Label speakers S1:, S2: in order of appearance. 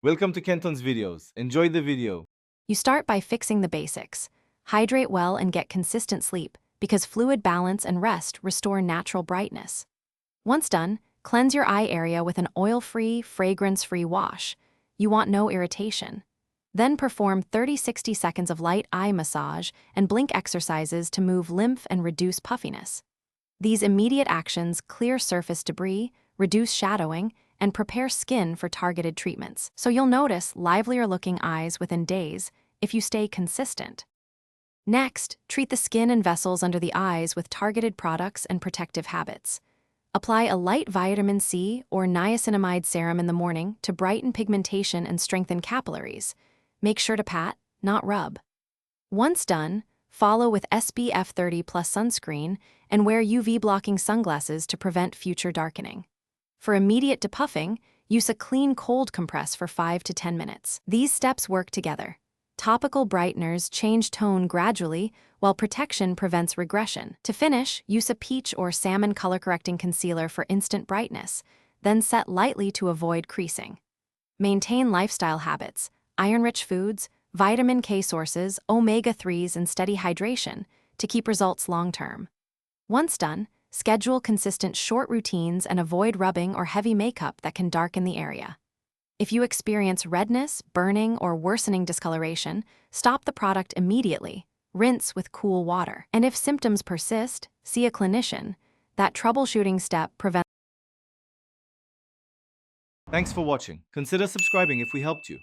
S1: Welcome to Kenton's videos. Enjoy the video.
S2: You start by fixing the basics. Hydrate well and get consistent sleep, because fluid balance and rest restore natural brightness. Once done, cleanse your eye area with an oil-free, fragrance-free wash. You want no irritation. Then perform 30-60 seconds of light eye massage and blink exercises to move lymph and reduce puffiness. These immediate actions clear surface debris, reduce shadowing, and prepare skin for targeted treatments. So you'll notice livelier-looking eyes within days if you stay consistent. Next, treat the skin and vessels under the eyes with targeted products and protective habits. Apply a light vitamin C or niacinamide serum in the morning to brighten pigmentation and strengthen capillaries. Make sure to pat, not rub. Once done, follow with SPF 30+ sunscreen and wear UV-blocking sunglasses to prevent future darkening. For immediate depuffing, use a clean cold compress for 5 to 10 minutes. These steps work together. Topical brighteners change tone gradually, while protection prevents regression. To finish, use a peach or salmon color-correcting concealer for instant brightness, then set lightly to avoid creasing. Maintain lifestyle habits, iron-rich foods, vitamin K sources, omega-3s, and steady hydration to keep results long-term. Once done, schedule consistent short routines and avoid rubbing or heavy makeup that can darken the area. If you experience redness, burning, or worsening discoloration, stop the product immediately. Rinse with cool water. And if symptoms persist, see a clinician. That troubleshooting step prevents.
S1: Thanks for watching. Consider subscribing if we helped you.